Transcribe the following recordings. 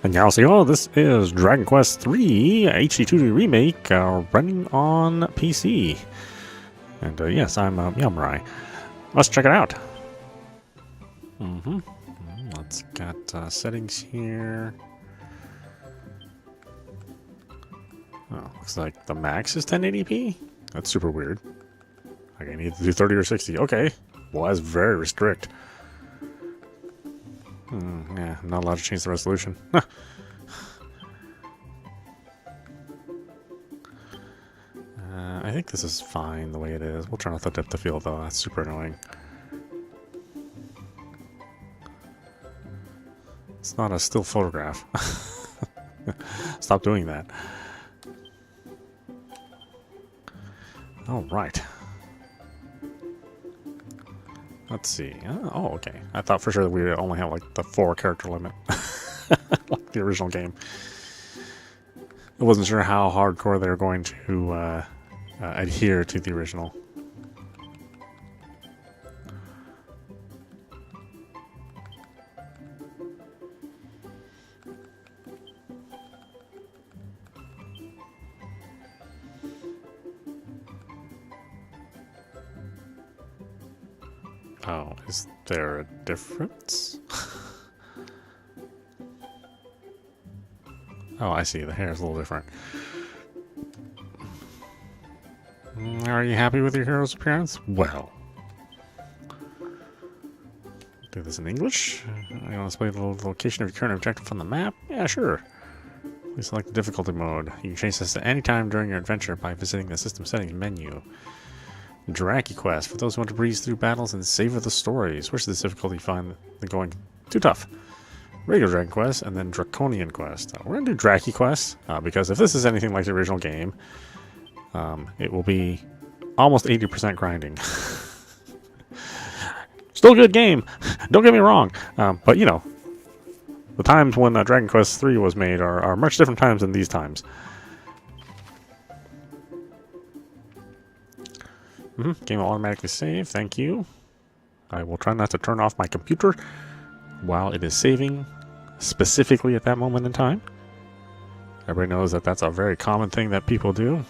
Annyeonghaseyo, this is Dragon Quest III HD-2D Remake running on PC. And yes, I'm meowmurai. Let's check it out. Let's get settings here. Oh, looks like the max is 1080p? That's super weird. Like I need to do 30 or 60. Okay. Well, that's very restrict. Yeah, I'm not allowed to change the resolution. I think this is fine the way it is. We'll turn off the depth of field though. That's super annoying. It's not a still photograph. Stop doing that. All right. Let's see. Oh, okay. I thought for sure that we would only have like the 4 character limit, like the original game. I wasn't sure how hardcore they were going to adhere to the original. Oh, is there a difference? Oh, I see. The hair is a little different. Are you happy with your hero's appearance? Well. Do this in English. You want to display the location of your current objective on the map? Yeah, sure. Please select the difficulty mode. You can change this at any time during your adventure by visiting the system settings menu. Draki Quest, for those who want to breeze through battles and savor the stories. Which is the difficulty you find the going too tough? Regular Dragon Quest, and then Draconian Quest. We're going to do Draki Quest, because if this is anything like the original game, it will be almost 80% grinding. Still a good game, don't get me wrong, but you know, the times when Dragon Quest III was made are much different times than these times. Game will automatically save, thank you. I will try not to turn off my computer while it is saving, specifically at that moment in time. Everybody knows that that's a very common thing that people do.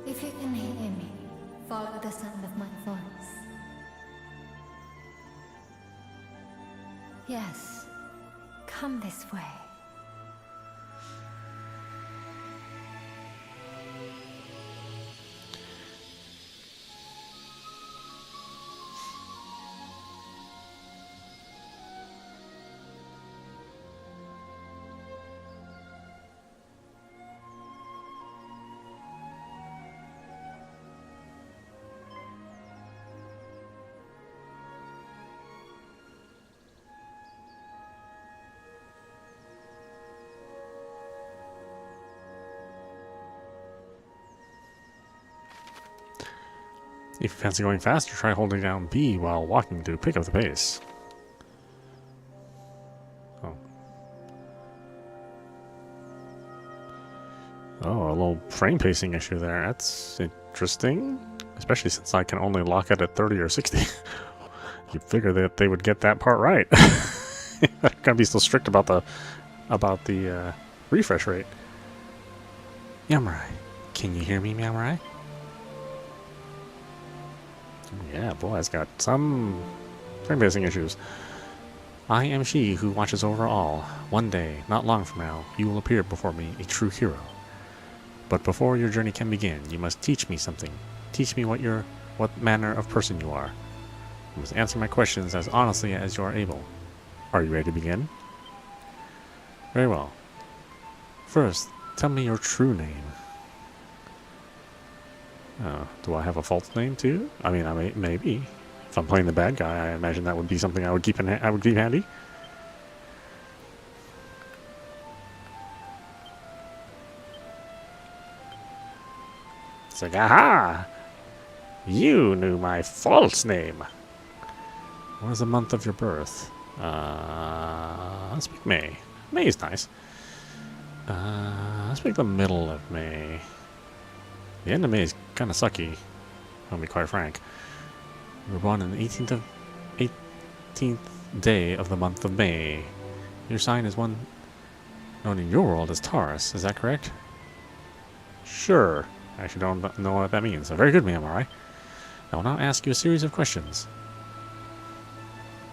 If you can hear me, follow the sound of my voice. Yes, come this way. If you fancy going faster, try holding down B while walking to pick up the pace. Oh. Oh, a little frame pacing issue there. That's interesting. Especially since I can only lock it at 30 or 60. You figure that they would get that part right. They're gonna be so strict about the refresh rate. Meowmurai. Can you hear me, Meowmurai? Yeah, boy, it's got some frame-pacing issues. I am she who watches over all. One day, not long from now, you will appear before me, a true hero. But before your journey can begin, you must teach me something. Teach me what manner of person you are. You must answer my questions as honestly as you are able. Are you ready to begin? Very well. First, tell me your true name. Do I have a false name too? I mean, maybe. If I'm playing the bad guy, I imagine that would be something I would keep handy. It's like, aha! You knew my false name. What is the month of your birth? Let's pick May. May is nice. Let's pick the middle of May. The end of May is kind of sucky, I'll be quite frank. We were born on the 18th day of the month of May. Your sign is one known in your world as Taurus, is that correct? Sure. I actually don't know what that means. Very good, meowmurai. I will now ask you a series of questions.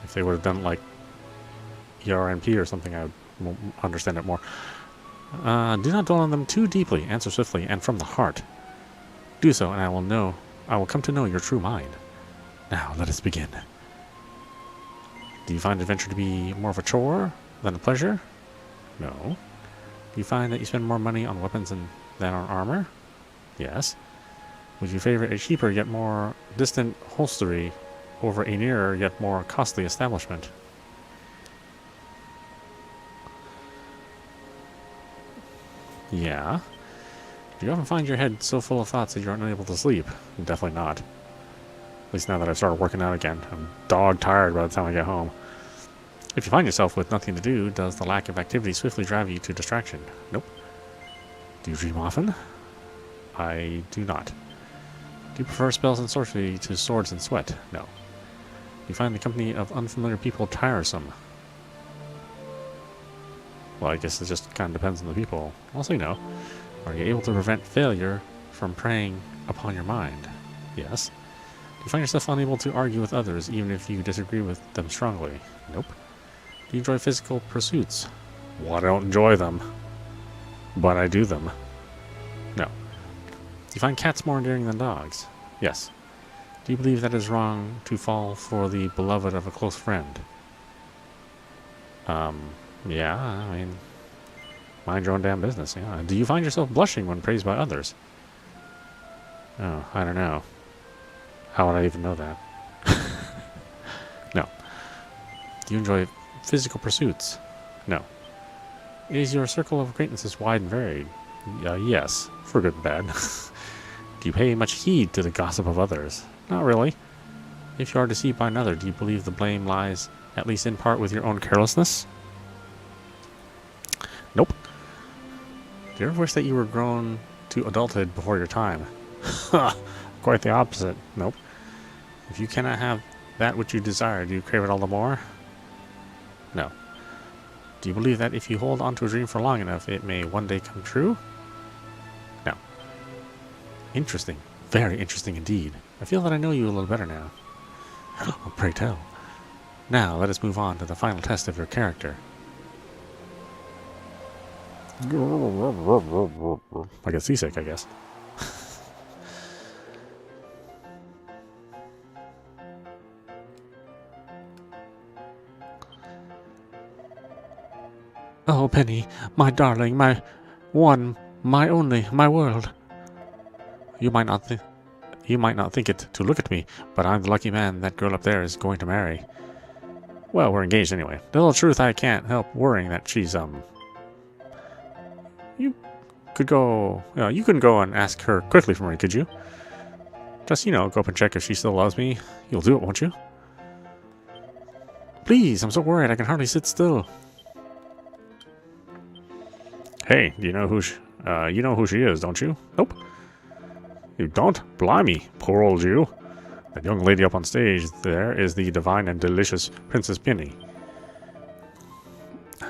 If they would have done like ERNP or something, I would understand it more. Do not dwell on them too deeply. Answer swiftly and from the heart. Do so, and I will come to know your true mind. Now, let us begin. Do you find adventure to be more of a chore than a pleasure? No. Do you find that you spend more money on weapons than on armor? Yes. Would you favor a cheaper yet more distant hostelry over a nearer yet more costly establishment? Yeah. Do you often find your head so full of thoughts that you're unable to sleep? Definitely not. At least now that I've started working out again. I'm dog tired by the time I get home. If you find yourself with nothing to do, does the lack of activity swiftly drive you to distraction? Nope. Do you dream often? I do not. Do you prefer spells and sorcery to swords and sweat? No. Do you find the company of unfamiliar people tiresome? Well, I guess it just kind of depends on the people. I'll say no. Are you able to prevent failure from preying upon your mind? Yes. Do you find yourself unable to argue with others even if you disagree with them strongly? Nope. Do you enjoy physical pursuits? Well, I don't enjoy them, but I do them. No. Do you find cats more endearing than dogs? Yes. Do you believe that it is wrong to fall for the beloved of a close friend? Yeah, I mean, mind your own damn business, yeah. Do you find yourself blushing when praised by others? Oh, I don't know. How would I even know that? No. Do you enjoy physical pursuits? No. Is your circle of acquaintances wide and varied? Yes, for good and bad. Do you pay much heed to the gossip of others? Not really. If you are deceived by another, do you believe the blame lies, at least in part, with your own carelessness? Nope. Do you ever wish that you were grown to adulthood before your time? Quite the opposite. Nope. If you cannot have that which you desire, do you crave it all the more? No. Do you believe that if you hold on to a dream for long enough, it may one day come true? No. Interesting. Very interesting indeed. I feel that I know you a little better now. Oh, pray tell. Now, let us move on to the final test of your character. I get seasick, I guess. Oh, Penny, my darling, my one, my only, my world. You might not think it to look at me, but I'm the lucky man that girl up there is going to marry. Well, we're engaged anyway. The little truth, I can't help worrying that she's, You couldn't go and ask her quickly for me, could you? Just, go up and check if she still loves me. You'll do it, won't you? Please, I'm so worried I can hardly sit still. Hey, do you know who you know who she is, don't you? Nope. You don't? Blimey, poor old you. That young lady up on stage there is the divine and delicious Princess Penny.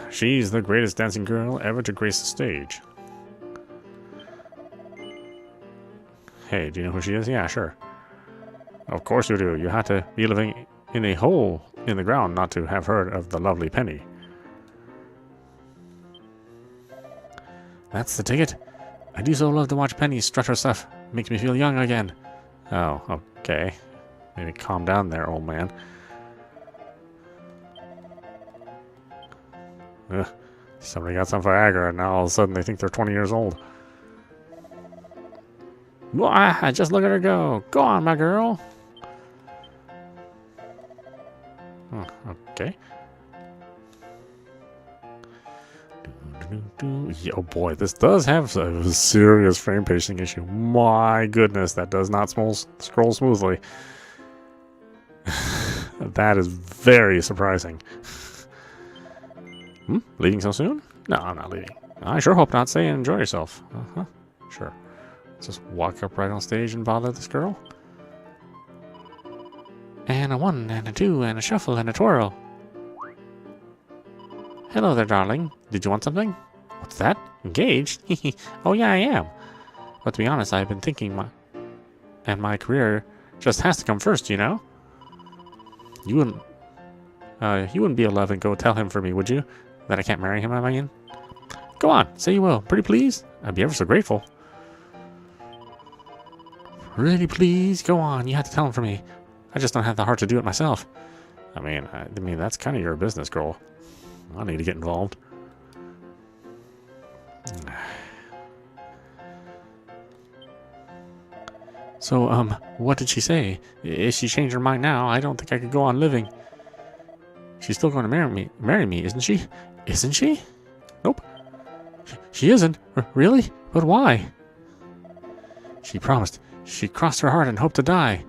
She's the greatest dancing girl ever to grace the stage. Hey, do you know who she is? Yeah, sure. Of course you do. You had to be living in a hole in the ground not to have heard of the lovely Penny. That's the ticket. I do so love to watch Penny strut her stuff. Makes me feel young again. Oh, okay. Maybe calm down there, old man. Somebody got some Viagra and now all of a sudden they think they're 20 years old. Wah, just look at her go. Go on, my girl. Okay. Oh boy, this does have a serious frame pacing issue. My goodness, that does not scroll smoothly. That is very surprising. Leaving so soon? No, I'm not leaving. I sure hope not. Stay and enjoy yourself. Sure. Just walk up right on stage and bother this girl. And a 1 and a 2 and a shuffle and a twirl. Hello there, darling. Did you want something? What's that? Engaged? Oh yeah, I am. But to be honest, I've been thinking my career just has to come first, you know? You wouldn't be able to go tell him for me, would you? That I can't marry him, am I in? Go on, say you will. Pretty please? I'd be ever so grateful. Really please? Go on, you have to tell him for me. I just don't have the heart to do it myself. I mean, that's kind of your business, girl. I need to get involved. So, what did she say? If she changed her mind now, I don't think I could go on living. She's still going to marry me, isn't she? Isn't she? Nope. She isn't? Really? But why? She promised. She crossed her heart and hoped to die.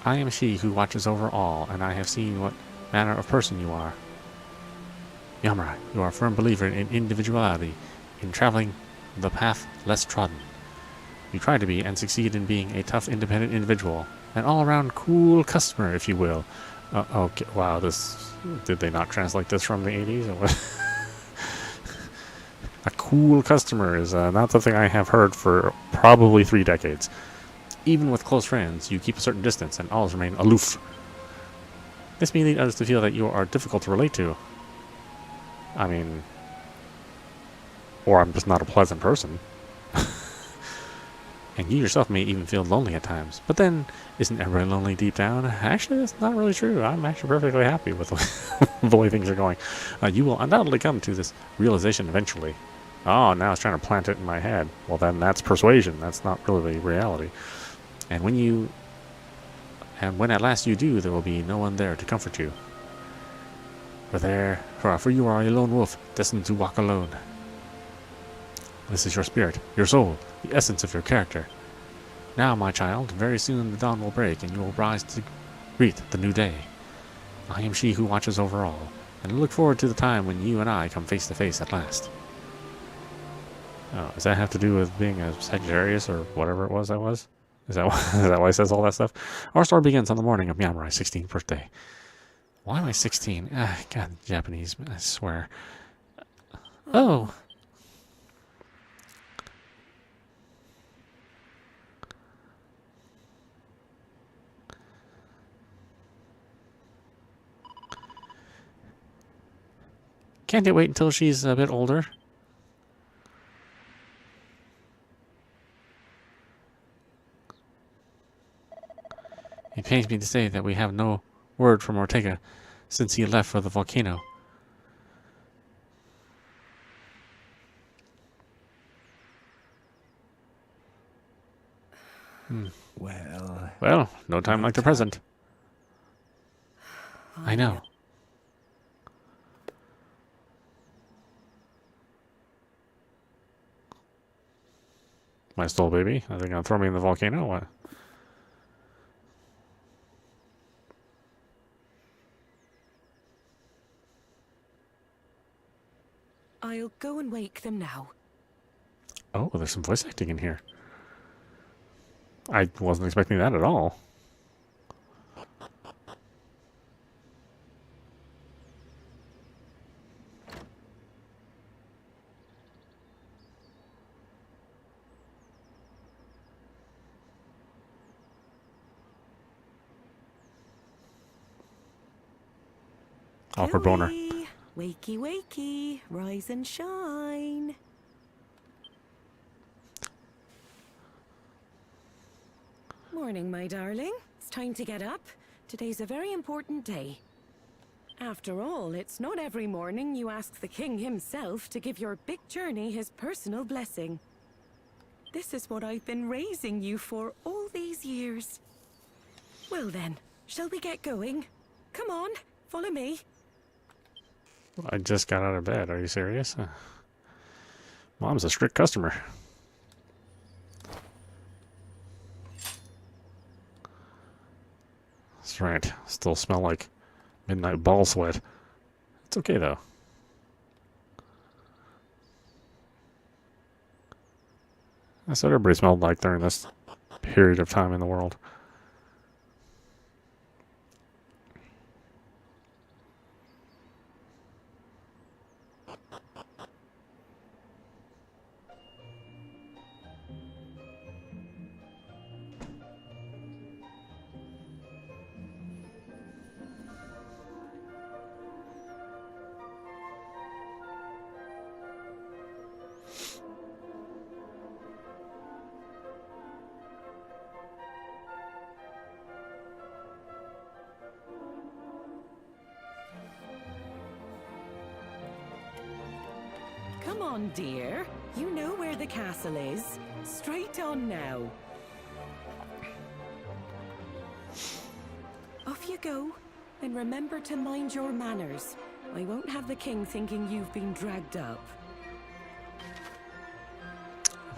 I am she who watches over all, and I have seen what manner of person you are. Meowmurai, you are a firm believer in individuality, in traveling the path less trodden. You try to be and succeed in being a tough, independent individual, an all-around cool customer, if you will. Okay, wow, did they not translate this from the 80s? Or what? A cool customer is not something I have heard for probably 3 decades. Even with close friends, you keep a certain distance and always remain aloof. This may lead others to feel that you are difficult to relate to. I mean, or I'm just not a pleasant person. And you yourself may even feel lonely at times. But then, isn't everybody lonely deep down? Actually, that's not really true. I'm actually perfectly happy with the way things are going. You will undoubtedly come to this realization eventually. Oh, now it's trying to plant it in my head. Well, then that's persuasion. That's not really reality. And when at last you do, there will be no one there to comfort you. For you are a lone wolf, destined to walk alone. This is your spirit, your soul, the essence of your character. Now, my child, very soon the dawn will break, and you will rise to greet the new day. I am she who watches over all, and I look forward to the time when you and I come face to face at last. Oh, does that have to do with being a Sagittarius or whatever it was I was? Is that why it says all that stuff? Our story begins on the morning of Meowmurai's 16th birthday. Why am I 16? God, Japanese, I swear. Oh. Can't it wait until she's a bit older? It pains me to say that we have no word from Ortega since he left for the volcano. Well, no time like the present. I know. My stole baby? Are they gonna throw me in the volcano? What? I'll go and wake them now. Oh, there's some voice acting in here. I wasn't expecting that at all. Awkward boner. Wakey, wakey, rise and shine. Morning, my darling. It's time to get up. Today's a very important day. After all, it's not every morning you ask the king himself to give your big journey his personal blessing. This is what I've been raising you for all these years. Well then, shall we get going? Come on, follow me. I just got out of bed. Are you serious? Mom's a strict customer. That's right. Still smell like midnight ball sweat. It's okay, though. That's what everybody smelled like during this period of time in the world. Come on, dear. You know where the castle is. Straight on now. Off you go. And remember to mind your manners. I won't have the king thinking you've been dragged up.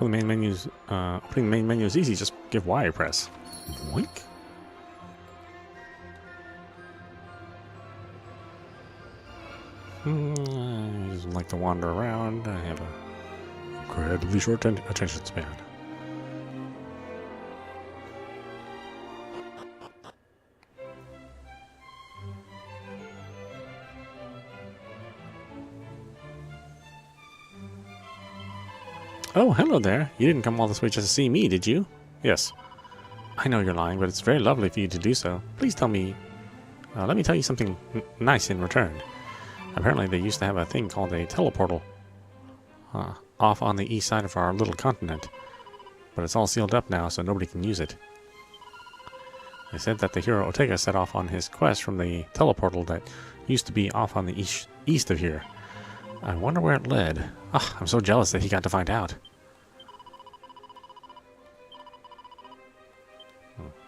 Opening the main menu is easy. Just give Y press. Boink. I just like to wander around. I have a incredibly short attention span. Oh, hello there. You didn't come all this way just to see me, did you? Yes. I know you're lying, but it's very lovely for you to do so. Please tell me... let me tell you something nice in return. Apparently they used to have a thing called a teleportal off on the east side of our little continent. But it's all sealed up now, so nobody can use it. They said that the hero Ortega set off on his quest from the teleportal that used to be off on the east of here. I wonder where it led. Ah, I'm so jealous that he got to find out.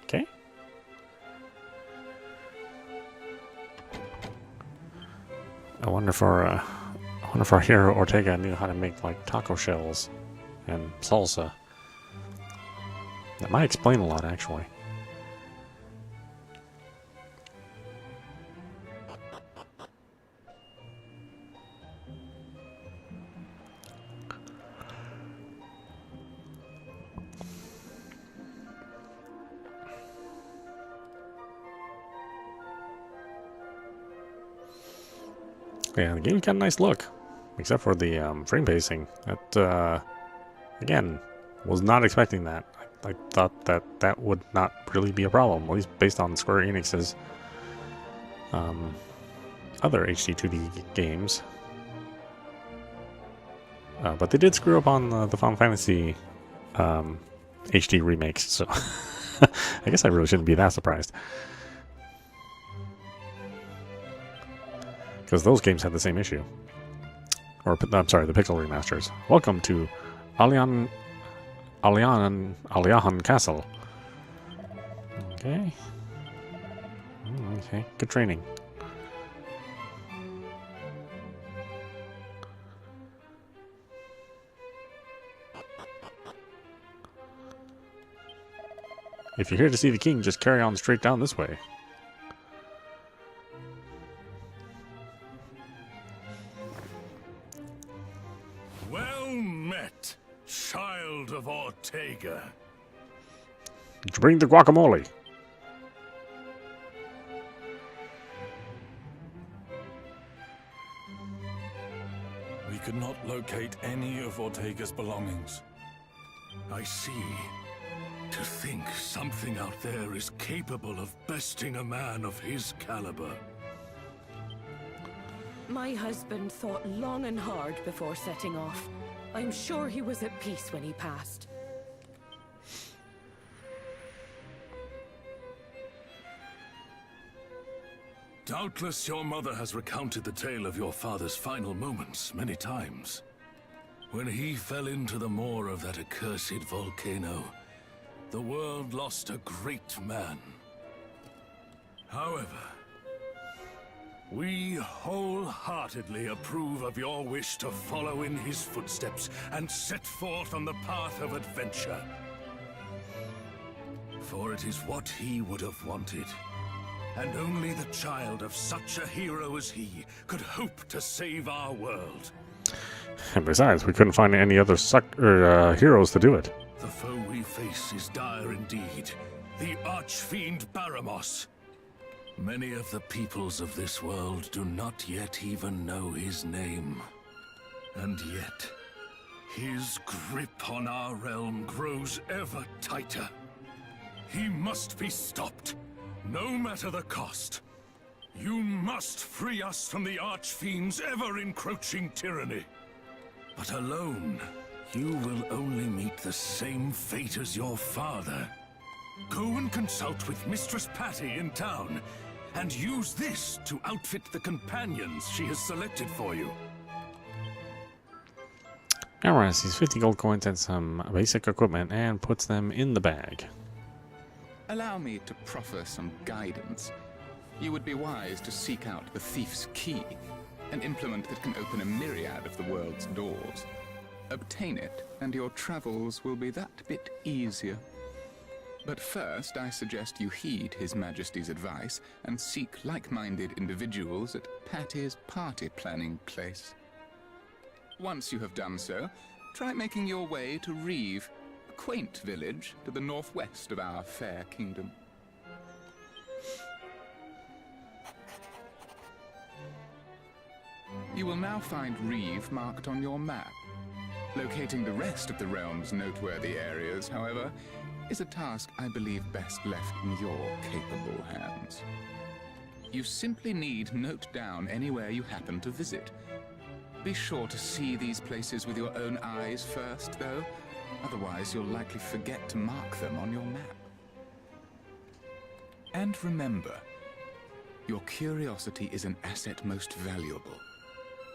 Okay. I wonder if our hero Ortega knew how to make like taco shells and salsa. That might explain a lot, actually. Yeah, the game's got a nice look, except for the frame pacing. That, again, was not expecting that. I thought that that would not really be a problem, at least based on Square Enix's other HD-2D games. But they did screw up on the Final Fantasy HD remakes, so I guess I really shouldn't be that surprised. Because those games had the same issue. Or, I'm sorry, the Pixel remasters. Welcome to Aliahan Castle. Okay. Okay, good training. If you're here to see the king, just carry on straight down this way. Child of Ortega. Did you bring the guacamole? We could not locate any of Ortega's belongings. I see. To think something out there is capable of besting a man of his caliber. My husband thought long and hard before setting off. I'm sure he was at peace when he passed. Doubtless your mother has recounted the tale of your father's final moments many times. When he fell into the maw of that accursed volcano, the world lost a great man. However, we wholeheartedly approve of your wish to follow in his footsteps and set forth on the path of adventure. For it is what he would have wanted. And only the child of such a hero as he could hope to save our world. And besides, we couldn't find any other heroes to do it. The foe we face is dire indeed. The Archfiend Baramos. Many of the peoples of this world do not yet even know his name. And yet, his grip on our realm grows ever tighter. He must be stopped, no matter the cost. You must free us from the Archfiend's ever-encroaching tyranny. But alone, you will only meet the same fate as your father. Go and consult with Mistress Patty in town, and use this to outfit the companions she has selected for you. Amara sees 50 gold coins and some basic equipment and puts them in the bag. Allow me to proffer some guidance. You would be wise to seek out the Thief's Key, an implement that can open a myriad of the world's doors. Obtain it, and your travels will be that bit easier. But first, I suggest you heed His Majesty's advice and seek like-minded individuals at Patty's party planning place. Once you have done so, try making your way to Reeve, a quaint village to the northwest of our fair kingdom. You will now find Reeve marked on your map. Locating the rest of the realm's noteworthy areas, however, is a task I believe best left in your capable hands. You simply need note down anywhere you happen to visit. Be sure to see these places with your own eyes first, though. Otherwise, you'll likely forget to mark them on your map. And remember, your curiosity is an asset most valuable.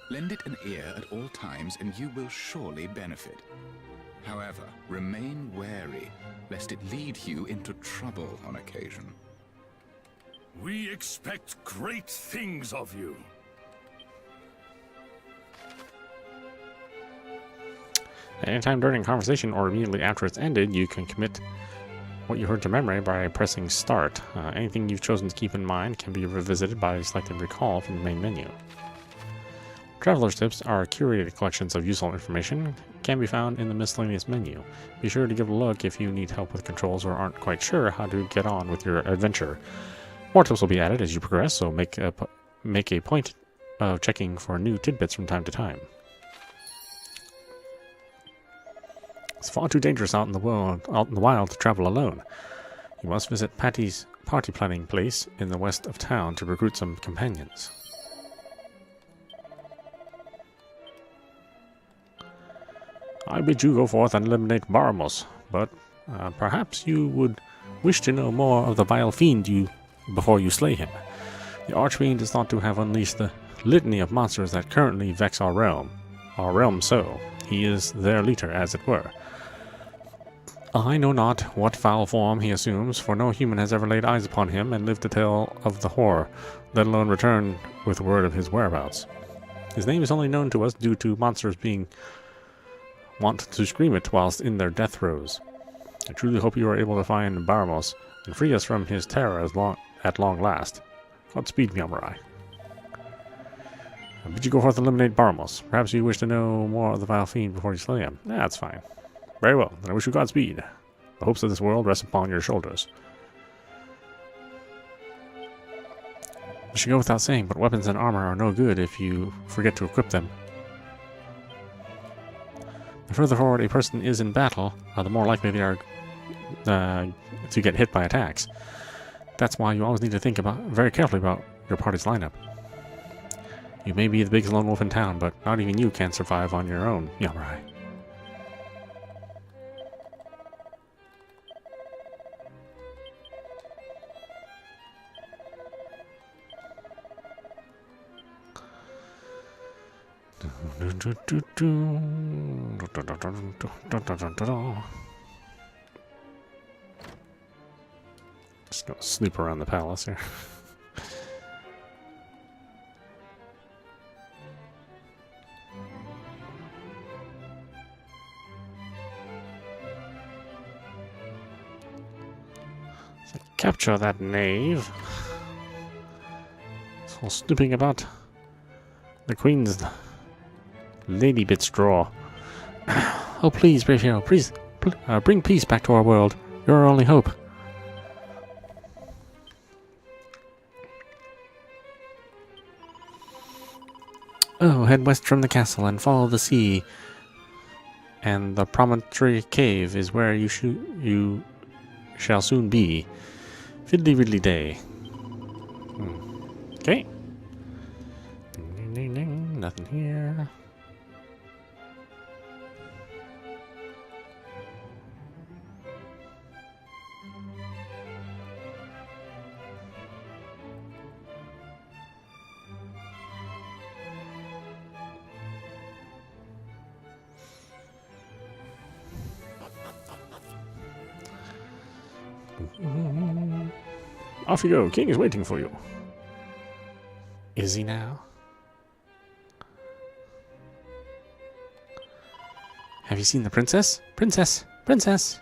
Lend it an ear at all times, and you will surely benefit. However, remain wary, lest it lead you into trouble on occasion. We expect great things of you. At any time during a conversation or immediately after it's ended, you can commit what you heard to memory by pressing Start. Anything you've chosen to keep in mind can be revisited by selecting Recall from the main menu. Traveler's Tips are curated collections of useful information, can be found in the miscellaneous menu. Be sure to give a look if you need help with controls or aren't quite sure how to get on with your adventure. More tips will be added as you progress, so make a point of checking for new tidbits from time to time. It's far too dangerous out in the wild to travel alone. You must visit Patty's party planning place in the west of town to recruit some companions. I bid you go forth and eliminate Baramos, but perhaps you would wish to know more of the vile fiend before you slay him. The Archfiend is thought to have unleashed the litany of monsters that currently vex our realm. So he is their leader, as it were. I know not what foul form he assumes, for no human has ever laid eyes upon him and lived to tell of the horror, let alone return with word of his whereabouts. His name is only known to us due to monsters being wont to scream it whilst in their death throes. I truly hope you are able to find Baramos and free us from his terror at long last. Godspeed, meowmurai. Bid you go forth and eliminate Baramos. Perhaps you wish to know more of the vile fiend before you slay him. That's fine. Very well, then I wish you Godspeed. The hopes of this world rest upon your shoulders. It should go without saying, but weapons and armor are no good if you forget to equip them. The further forward a person is in battle, the more likely they are to get hit by attacks. That's why you always need to think very carefully about your party's lineup. You may be the biggest lone wolf in town, but not even you can survive on your own, meowmurai. Just gonna snoop around the palace here. So capture that knave. So snooping about the Queen's Lady Bit's drawer. Oh, please, brave hero, please bring peace back to our world. You're our only hope. Oh, head west from the castle and follow the sea. And the promontory cave is where you shall soon be. Fiddly riddly day. Okay. Ding, ding, ding. Nothing here. Off you go. King is waiting for you. Is he now? Have you seen the princess? Princess! Princess!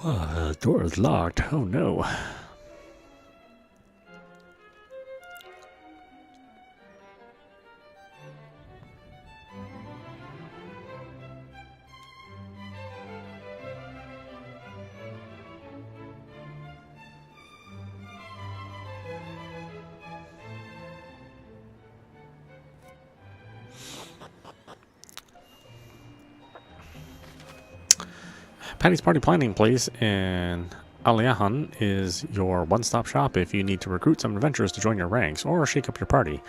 The door is locked. Oh no. Patty's Party Planning Place in Aliahan is your one-stop shop if you need to recruit some adventurers to join your ranks or shake up your party.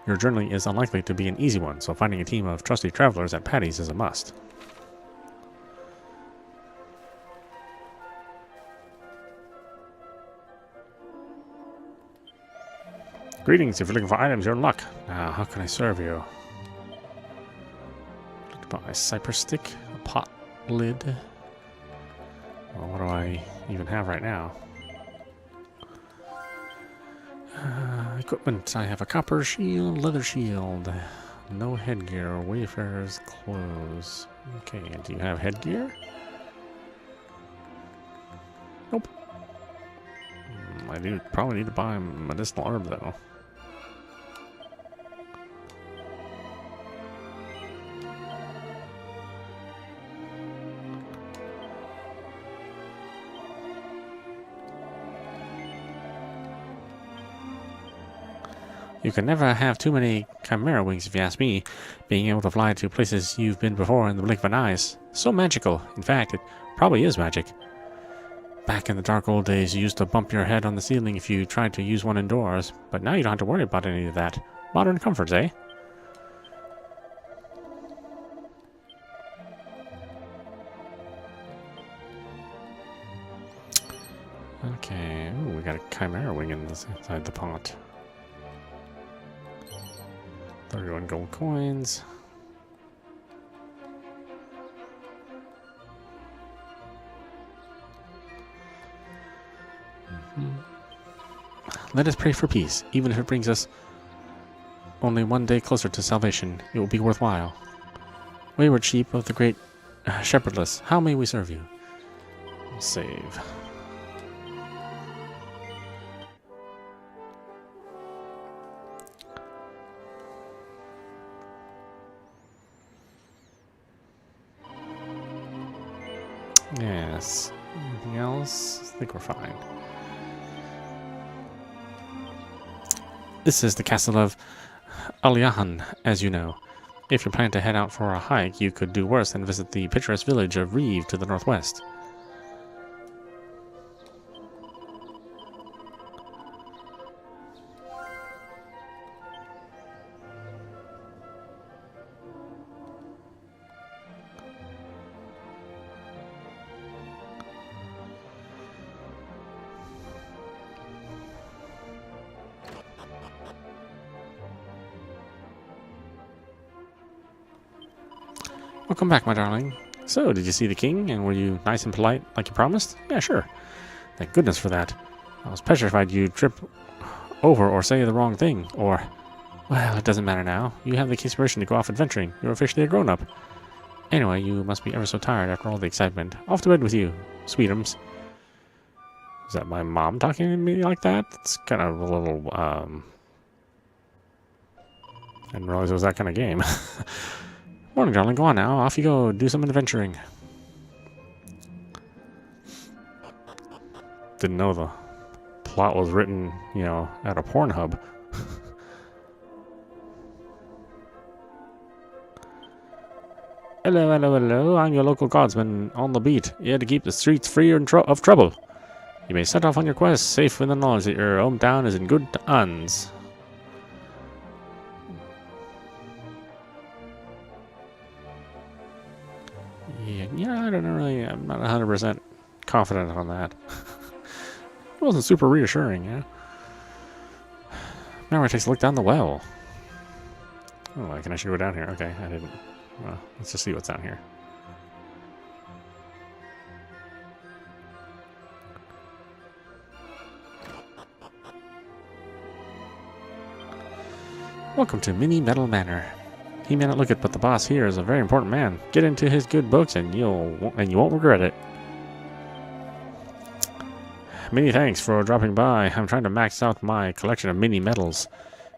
Your journey is unlikely to be an easy one, so finding a team of trusty travelers at Patty's is a must. Greetings, if you're looking for items, you're in luck. Now, how can I serve you? Look about my cypress stick, a pot lid. Well, what do I even have right now? Equipment. I have a copper shield, leather shield. No headgear. Wayfarer's clothes. Okay, do you have headgear? Nope. I do probably need to buy a medicinal herb, though. You can never have too many chimera wings, if you ask me. Being able to fly to places you've been before in the blink of an eye is so magical. In fact, it probably is magic. Back in the dark old days, you used to bump your head on the ceiling if you tried to use one indoors, but now you don't have to worry about any of that. Modern comforts, eh? Okay, ooh, we got a chimera wing inside the pot. 31 gold coins. Let us pray for peace, even if it brings us only one day closer to salvation. It will be worthwhile. Wayward sheep of the great shepherdless, how may we serve you? Save. Yes. Anything else? I think we're fine. This is the castle of Aliahan, as you know. If you plan to head out for a hike, you could do worse than visit the picturesque village of Reeve to the northwest. Welcome back, my darling. So, did you see the king, and were you nice and polite like you promised? Yeah, sure. Thank goodness for that. I was petrified you'd trip over or say the wrong thing, or... Well, it doesn't matter now. You have the inspiration to go off adventuring. You're officially a grown-up. Anyway, you must be ever so tired after all the excitement. Off to bed with you, sweetums. Is that my mom talking to me like that? It's kind of a little, I didn't realize it was that kind of game. Morning, darling. Go on now. Off you go. Do some adventuring. Didn't know the plot was written, you know, at a porn hub. Hello, hello, hello. I'm your local guardsman on the beat, here to keep the streets free of trouble. You may set off on your quest, safe with the knowledge that your hometown is in good hands. Yeah, I don't know really. I'm not 100% confident on that. It wasn't super reassuring, yeah. Now it takes a look down the well. Oh, I can actually go down here. Okay, I didn't. Well, let's just see what's down here. Welcome to Mini Metal Manor. He may not look it, but the boss here is a very important man. Get into his good books, and you won't regret it. Many thanks for dropping by. I'm trying to max out my collection of mini medals.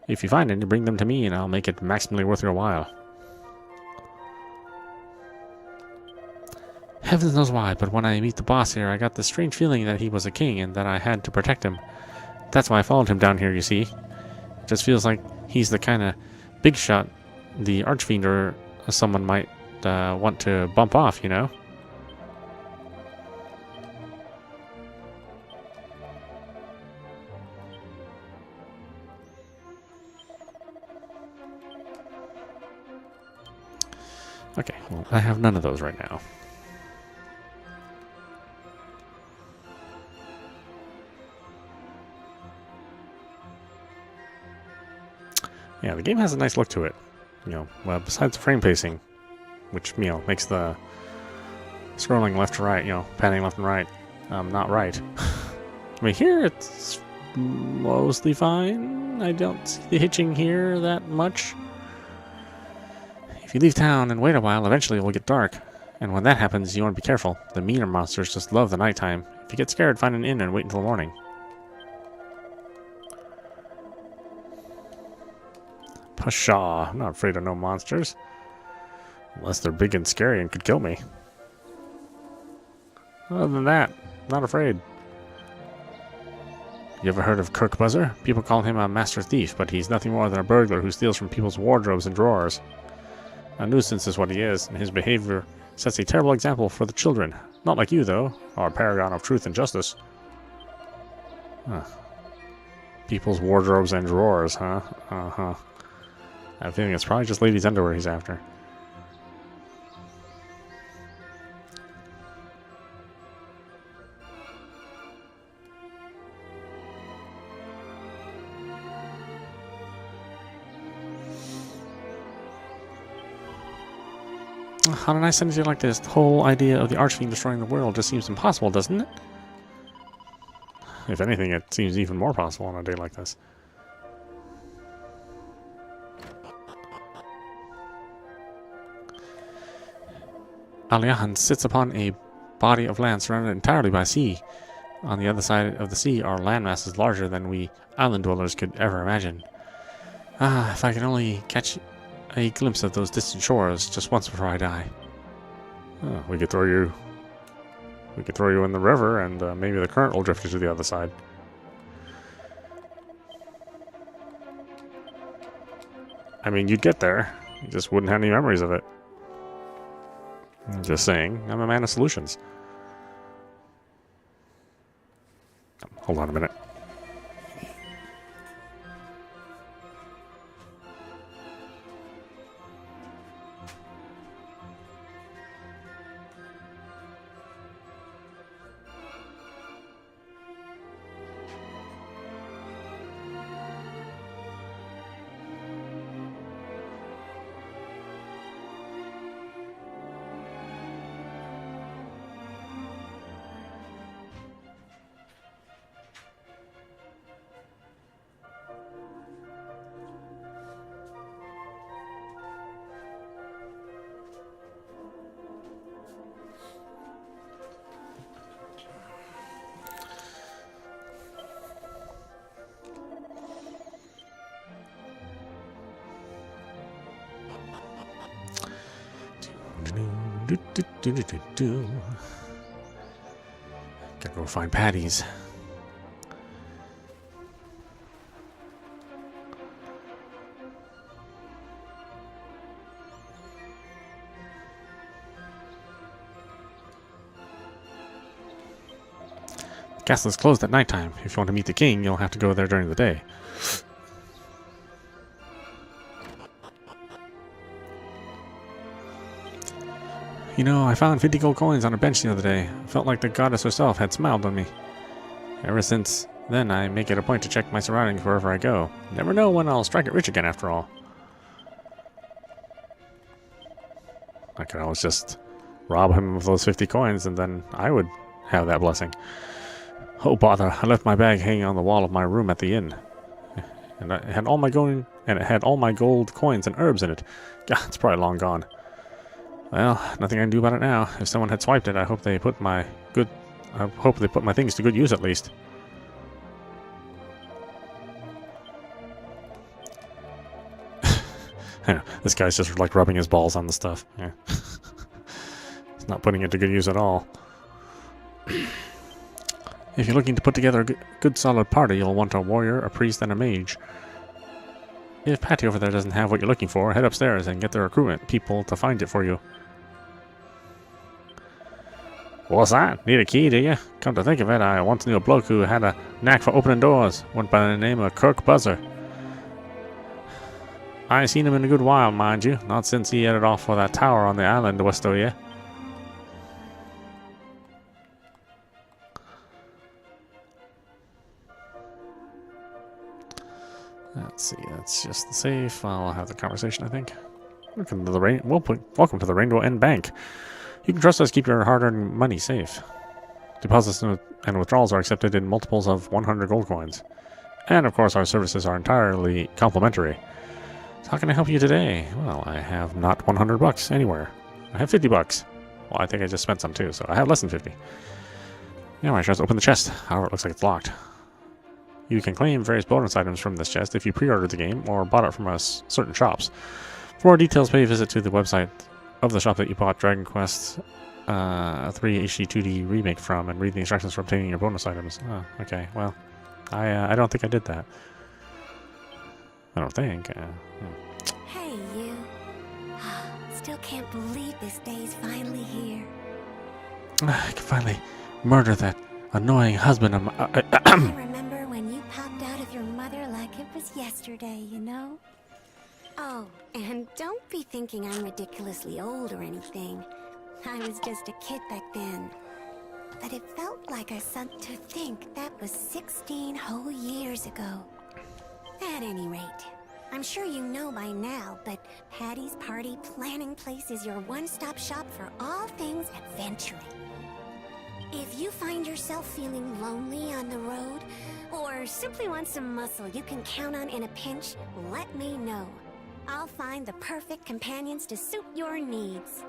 If you find any, bring them to me, and I'll make it maximally worth your while. Heavens knows why, but when I meet the boss here, I got this strange feeling that he was a king and that I had to protect him. That's why I followed him down here, you see. It just feels like he's the kind of big shot the Archfiend or someone might want to bump off, you know? Okay, well, I have none of those right now. Yeah, the game has a nice look to it. You know, well, besides the frame pacing, which, you know, makes the scrolling left to right, you know, panning left and right, not right. I mean, here it's mostly fine. I don't see the hitching here that much. If you leave town and wait a while, eventually it will get dark. And when that happens, you want to be careful. The meaner monsters just love the nighttime. If you get scared, find an inn and wait until morning. Pshaw, I'm not afraid of no monsters. Unless they're big and scary and could kill me. Other than that, not afraid. You ever heard of Kirk Buzzer? People call him a master thief, but he's nothing more than a burglar who steals from people's wardrobes and drawers. A nuisance is what he is, and his behavior sets a terrible example for the children. Not like you, though, our paragon of truth and justice. Huh. People's wardrobes and drawers, huh? Uh-huh. I have a feeling it's probably just ladies' underwear he's after. On a nice energy like this, the whole idea of the Archfiend destroying the world just seems impossible, doesn't it? If anything, it seems even more possible on a day like this. Aliahan sits upon a body of land surrounded entirely by sea. On the other side of the sea are land masses larger than we island dwellers could ever imagine. Ah, if I could only catch a glimpse of those distant shores just once before I die. Oh, we could throw you in the river, and maybe the current will drift you to the other side. I mean, you'd get there. You just wouldn't have any memories of it. I'm just saying, I'm a man of solutions. Hold on a minute. Do. Gotta go find Patty's. The castle is closed at nighttime. If you want to meet the king, you'll have to go there during the day. You know, I found 50 gold coins on a bench the other day. Felt like the goddess herself had smiled on me. Ever since then, I make it a point to check my surroundings wherever I go. Never know when I'll strike it rich again, after all. I could always just rob him of those 50 coins, and then I would have that blessing. Oh bother! I left my bag hanging on the wall of my room at the inn, and it had all my gold coins and herbs in it. God, it's probably long gone. Well, nothing I can do about it now. If someone had swiped it, I hope they put my things to good use at least. This guy's just like rubbing his balls on the stuff. Yeah. He's not putting it to good use at all. If you're looking to put together a good solid party, you'll want a warrior, a priest, and a mage. If Patty over there doesn't have what you're looking for, head upstairs and get the recruitment people to find it for you. What's that? Need a key, do you? Come to think of it, I once knew a bloke who had a knack for opening doors. Went by the name of Kirk Buzzer. I ain't seen him in a good while, mind you. Not since he headed off for that tower on the island west of you. Let's see, that's just the safe. I'll have the conversation, I think. Welcome to the Rainbow End Bank. You can trust us to keep your hard-earned money safe. Deposits and withdrawals are accepted in multiples of 100 gold coins. And, of course, our services are entirely complimentary. So how can I help you today? Well, I have not 100 bucks anywhere. I have 50 bucks. Well, I think I just spent some too, so I have less than 50. Anyway, I try to open the chest. However, it looks like it's locked. You can claim various bonus items from this chest if you pre-ordered the game or bought it from certain shops. For more details, pay a visit to the website of the shop that you bought Dragon Quest 3 HD-2D Remake from and read the instructions for obtaining your bonus items. Oh, okay, well, I don't think I did that. I don't think. Hey, you. Still can't believe this day's finally here. I can finally murder that annoying husband of I remember when you popped out of your mother like it was yesterday, you know? Oh, and don't be thinking I'm ridiculously old or anything. I was just a kid back then. But it felt like I sunk to think that was 16 whole years ago. At any rate, I'm sure you know by now, but Patty's Party Planning Place is your one-stop shop for all things adventuring. If you find yourself feeling lonely on the road, or simply want some muscle you can count on in a pinch, let me know. I'll find the perfect companions to suit your needs.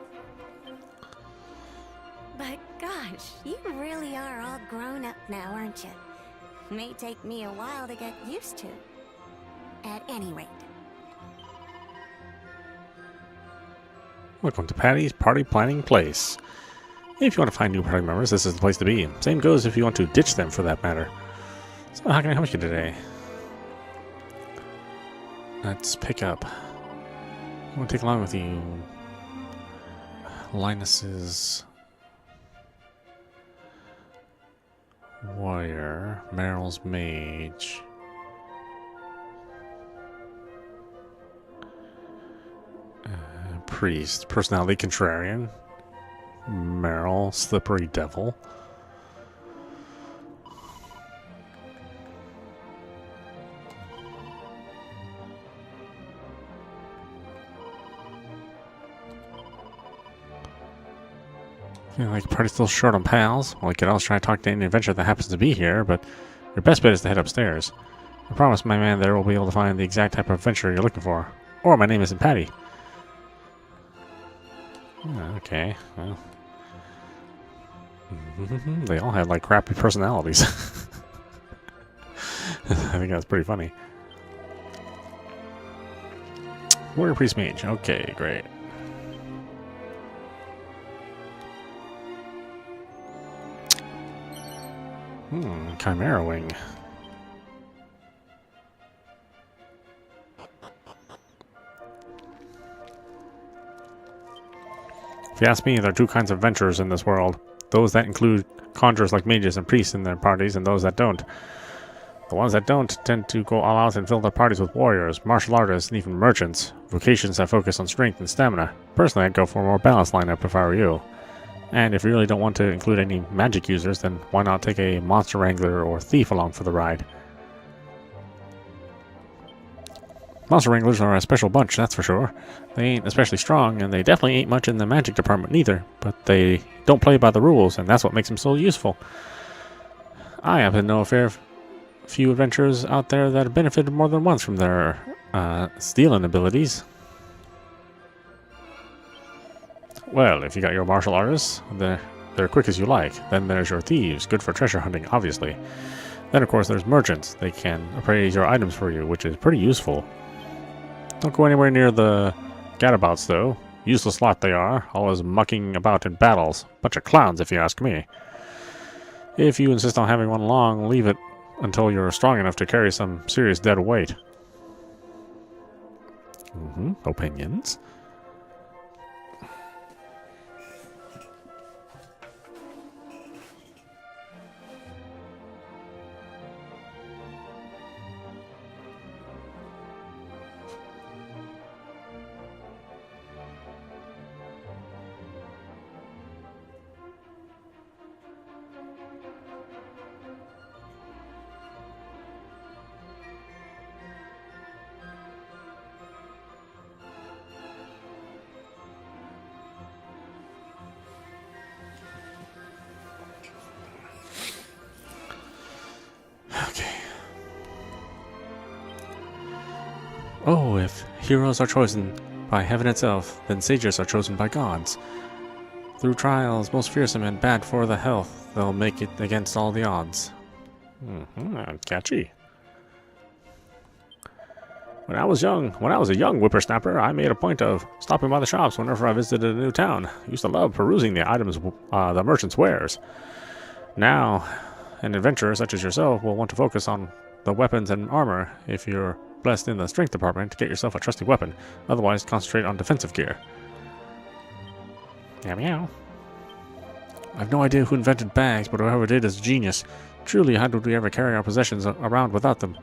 But gosh, you really are all grown up now, aren't you? May take me a while to get used to. At any rate. Welcome to Patty's Party Planning Place. If you want to find new party members, this is the place to be. Same goes if you want to ditch them, for that matter. So how can I help you today? Let's pick up. I want to take along with you Linus's warrior, Meryl's mage, priest, personality contrarian, Meryl, slippery devil. Feeling like your party's still short on pals? Well, you could always try to talk to any adventurer that happens to be here, but your best bet is to head upstairs. I promise my man there will be able to find the exact type of adventure you're looking for. Or my name isn't Patty. Okay, well. They all had like crappy personalities. I think that's pretty funny. Warrior Priest Mage. Okay, great. Chimera Wing. If you ask me, there are two kinds of adventurers in this world. Those that include conjurers like mages and priests in their parties, and those that don't. The ones that don't tend to go all out and fill their parties with warriors, martial artists, and even merchants. Vocations that focus on strength and stamina. Personally, I'd go for a more balanced lineup if I were you. And if you really don't want to include any magic users, then why not take a monster wrangler or thief along for the ride? Monster wranglers are a special bunch, that's for sure. They ain't especially strong, and they definitely ain't much in the magic department neither, but they don't play by the rules, and that's what makes them so useful. I happen to know a fair few adventurers out there that have benefited more than once from their stealing abilities. Well, if you got your martial artists, they're quick as you like. Then there's your thieves, good for treasure hunting, obviously. Then, of course, there's merchants. They can appraise your items for you, which is pretty useful. Don't go anywhere near the gadabouts, though. Useless lot they are, always mucking about in battles. Bunch of clowns, if you ask me. If you insist on having one along, leave it until you're strong enough to carry some serious dead weight. Opinions. Oh, if heroes are chosen by heaven itself, then sages are chosen by gods. Through trials most fearsome and bad for the health, they'll make it against all the odds. Catchy. When I was a young whippersnapper, I made a point of stopping by the shops whenever I visited a new town. I used to love perusing the items the merchants wears. Now, an adventurer such as yourself will want to focus on the weapons and armor if you're blessed in the strength department to get yourself a trusty weapon. Otherwise, concentrate on defensive gear. Meow meow. I have no idea who invented bags, but whoever did is a genius. Truly, how did we ever carry our possessions around without them?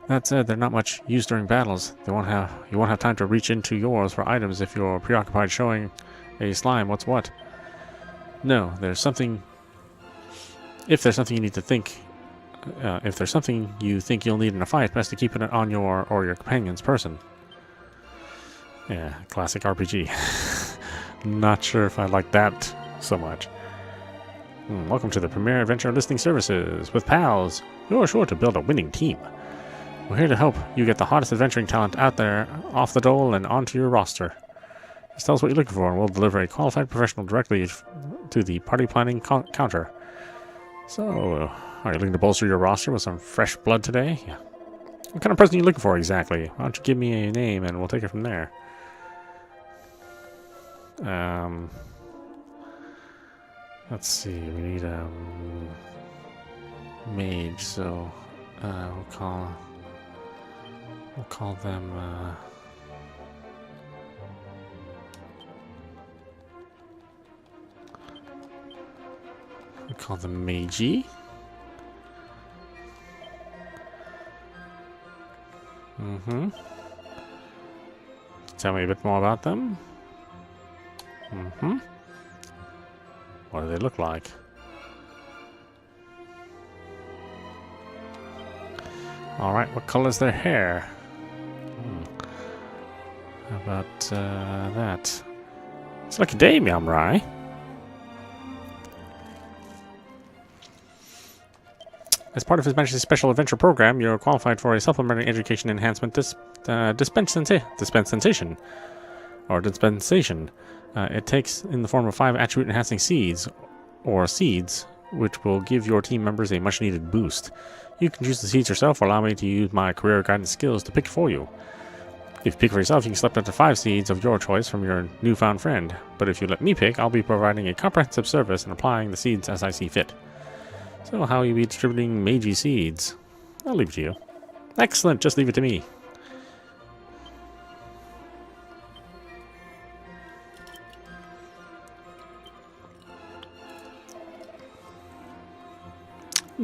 That said, they're not much use during battles. You won't have time to reach into yours for items if you're preoccupied showing a slime what's what. No, there's something... If there's something you need to think... if there's something you think you'll need in a fight, best to keep it on your or your companion's person. Yeah, classic RPG. Not sure if I like that so much. Welcome to the Premier Adventure Listing Services. With pals, you're sure to build a winning team. We're here to help you get the hottest adventuring talent out there off the dole and onto your roster. Just tell us what you're looking for and we'll deliver a qualified professional directly to the party planning counter. So, are you looking to bolster your roster with some fresh blood today? Yeah. What kind of person are you looking for exactly? Why don't you give me a name and we'll take it from there. Let's see, we need a mage, so we'll call them Meiji. Tell me a bit more about them. What do they look like? Alright, what color is their hair? How about that? It's like a day, meowmurai. As part of His Majesty's Special Adventure Program, you're qualified for a supplementary education enhancement dispensation. It takes in the form of 5 attribute-enhancing seeds, or seeds, which will give your team members a much-needed boost. You can choose the seeds yourself or allow me to use my career guidance skills to pick for you. If you pick for yourself, you can select up to 5 seeds of your choice from your newfound friend. But if you let me pick, I'll be providing a comprehensive service and applying the seeds as I see fit. So how will you be distributing Meiji seeds? I'll leave it to you. Excellent, just leave it to me.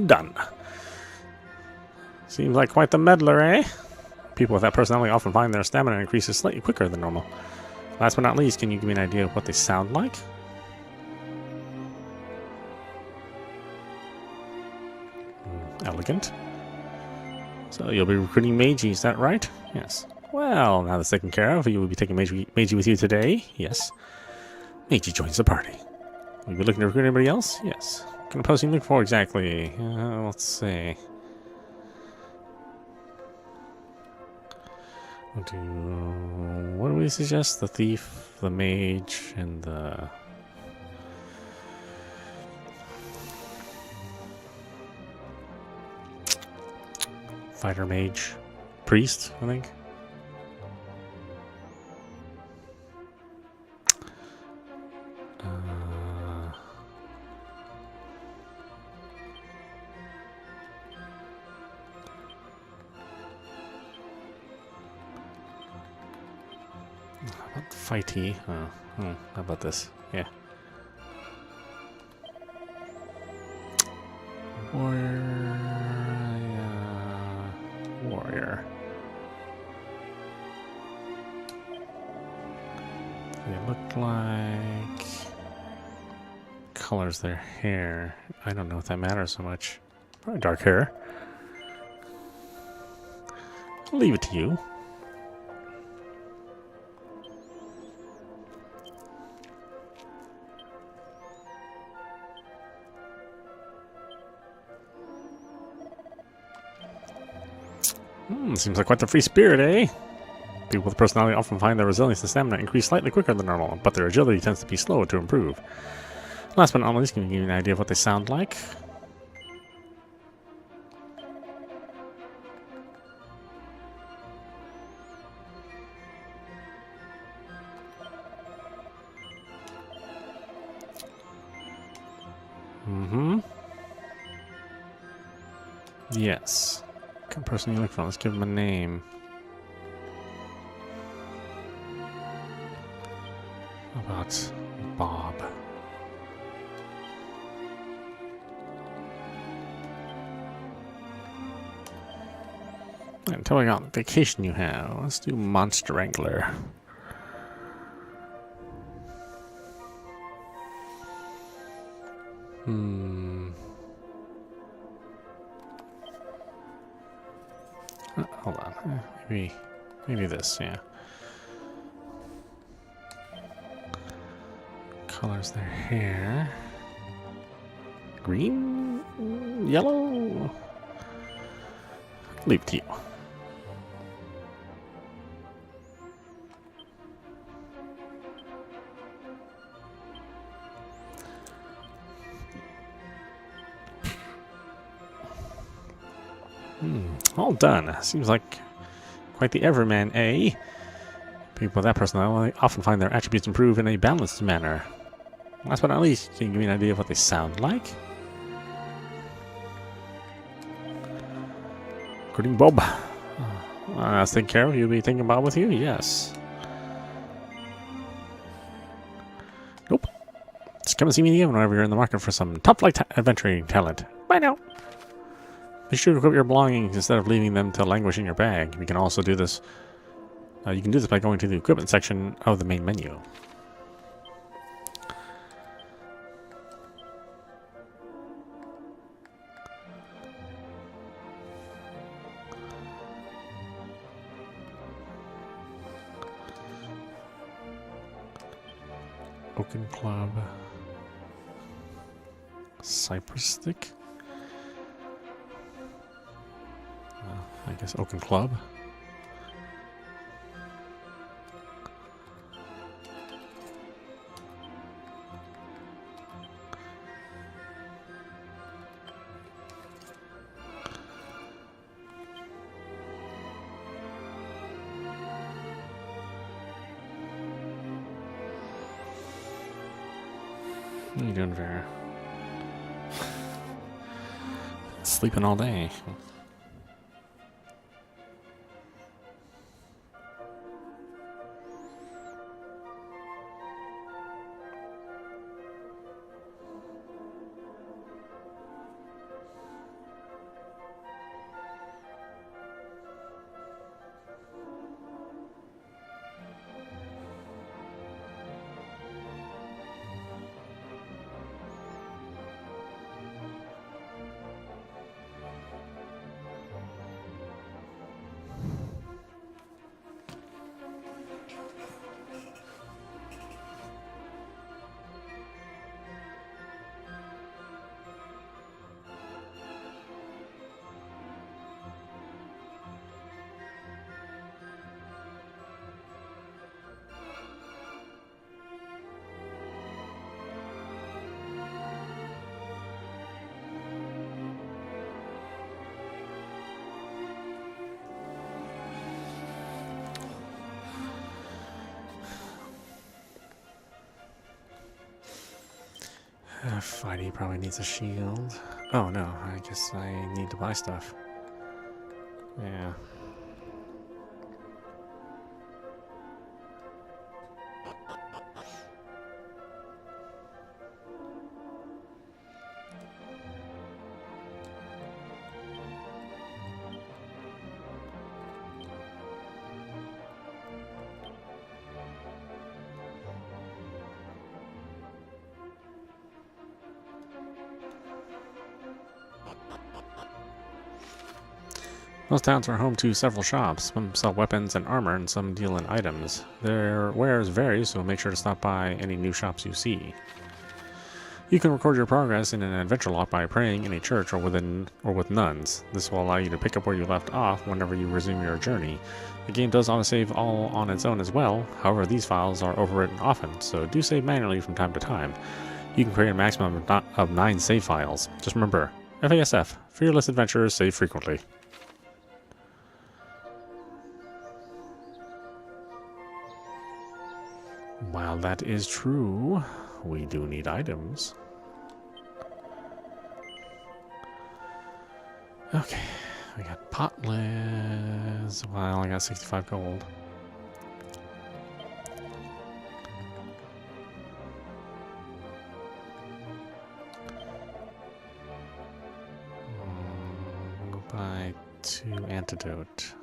Done. Seems like quite the meddler, eh? People with that personality often find their stamina increases slightly quicker than normal. Last but not least, can you give me an idea of what they sound like? Elegant. So you'll be recruiting Meiji, is that right? Yes. Well, now that's taken care of, you will be taking Meiji with you today? Yes. Meiji joins the party. Will you be looking to recruit anybody else? Yes. What kind of post are you looking for exactly? Let's see. What do we suggest? The thief, the mage, and the... fighter mage. Priest, I think. How about fighty? How about this? Yeah. Warrior. They look like colors their hair. I don't know if that matters so much. Probably dark hair. I'll leave it to you. Seems like quite the free spirit, eh? People with personality often find their resilience and stamina increase slightly quicker than normal, but their agility tends to be slower to improve. Last but not least, can you give me an idea of what they sound like? Yes. What kind of person you look for? Let's give him a name. How about Bob? And tell me about vacation you have. Let's do Monster Wrangler. Hold on. Maybe this, yeah. Colors their hair. Green? Yellow? Leave it to you. All done. Seems like quite the everyman, eh? People with that personality often find their attributes improve in a balanced manner. Last but not least, can you give me an idea of what they sound like? Including Bob. Let's take care of you. You'll be taking Bob with you? Yes. Nope. Just come and see me again whenever you're in the market for some top-flight adventuring talent. Bye now. Be sure to equip your belongings instead of leaving them to languish in your bag. You can also do this. You can do this by going to the equipment section of the main menu. Oaken Club. Cypress Stick. I guess Oaken Club. What are you doing, Vera? Sleeping all day. Fighty probably needs a shield. Oh no, I guess I need to buy stuff. Yeah. Most towns are home to several shops. Some sell weapons and armor, and some deal in items. Their wares vary, so make sure to stop by any new shops you see. You can record your progress in an adventure log by praying in a church or with nuns. This will allow you to pick up where you left off whenever you resume your journey. The game does autosave all on its own as well. However, these files are overwritten often, so do save manually from time to time. You can create a maximum of 9 save files. Just remember, FASF, fearless adventurers save frequently. While that is true, we do need items. Okay, we got potless. Well, I got 65 gold. We'll buy 2 antidote.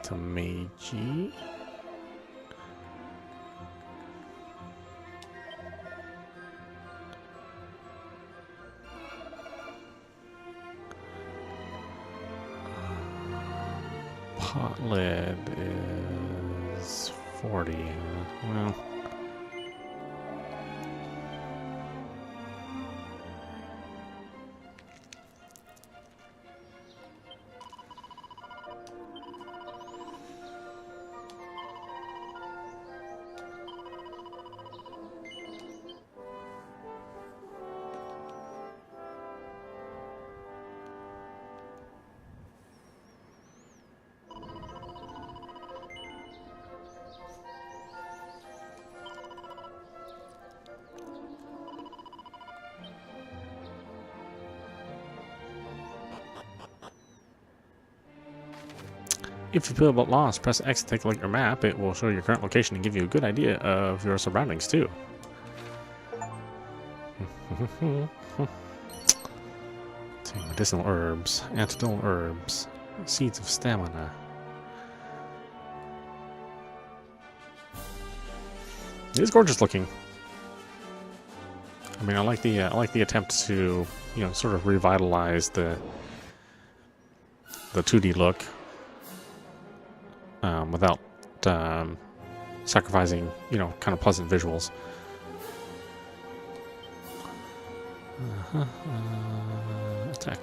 To Meiji. Pot lid is 40. Well. If you feel a bit lost, press X to take a look at your map. It will show your current location and give you a good idea of your surroundings too. Medicinal herbs, antidotal herbs, seeds of stamina. It is gorgeous looking. I mean, I like the attempt to, you know, sort of revitalize the 2D look. Without sacrificing, you know, kind of pleasant visuals. Attack.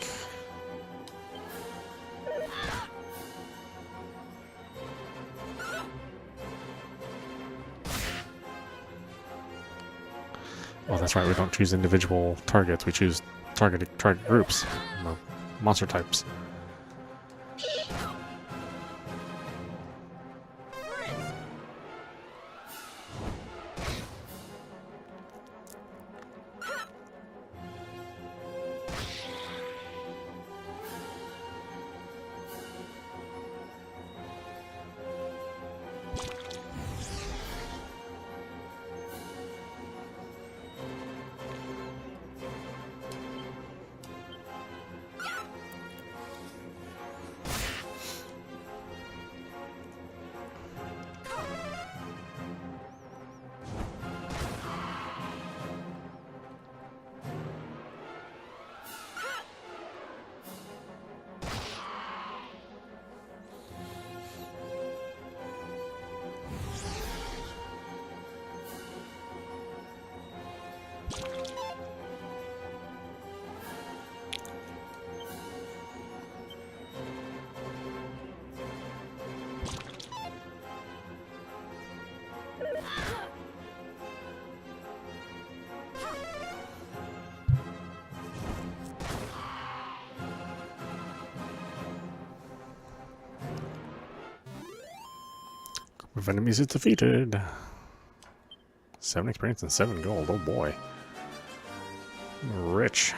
Oh, that's right. We don't choose individual targets. We choose target groups, monster types. If enemies is defeated. 7 experience and 7 gold. Oh boy. Rich.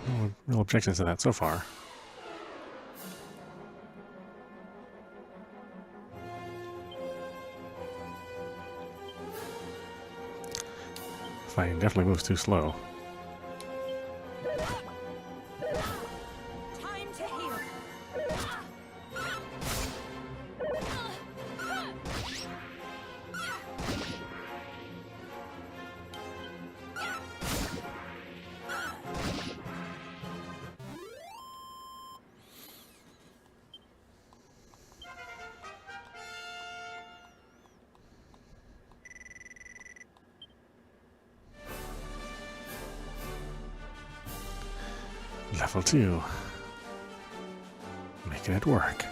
No real objections to that so far. Fighting definitely moves too slow. Time to heal. Level 2. Making it work.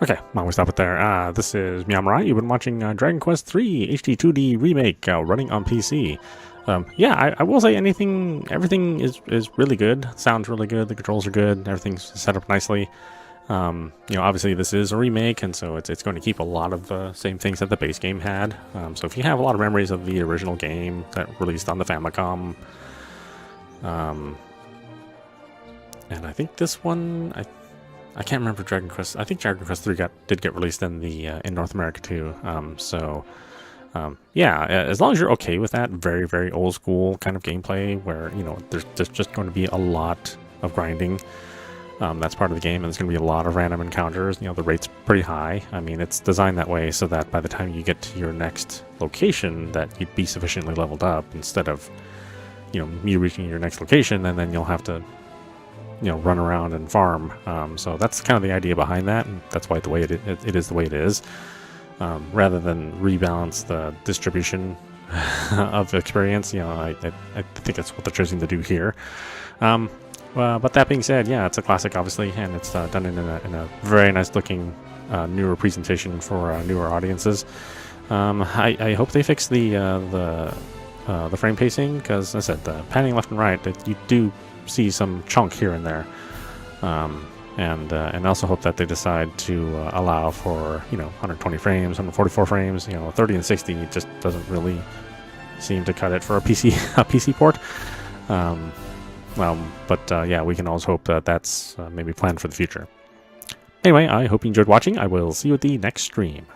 Okay, why don't we stop it there? This is meowmurai. You've been watching Dragon Quest III HD-2D Remake running on PC. Yeah, I will say everything is really good. Sounds really good. The controls are good. Everything's set up nicely. Obviously this is a remake, and so it's going to keep a lot of the same things that the base game had. So if you have a lot of memories of the original game that released on the Famicom, and I think this one, I can't remember Dragon Quest. I think Dragon Quest 3 did get released in North America too. Yeah, as long as you're okay with that very, very old school kind of gameplay where, there's just going to be a lot of grinding. That's part of the game, and there's going to be a lot of random encounters. The rate's pretty high. I mean, it's designed that way so that by the time you get to your next location that you'd be sufficiently leveled up instead of, you reaching your next location and then you'll have to, run around and farm. So that's kind of the idea behind that, and that's why it is the way it is. Rather than rebalance the distribution of experience, I think that's what they're choosing to do here. But that being said, yeah, it's a classic, obviously, and it's done in a very nice looking newer presentation for newer audiences. I hope they fix the frame pacing, because as I said, the panning left and right, that you do see some chunk here and there. And also hope that they decide to allow for 120 frames, 144 frames. 30 and 60 just doesn't really seem to cut it for a PC port. Yeah, we can always hope that that's maybe planned for the future. Anyway, I hope you enjoyed watching. I will see you at the next stream.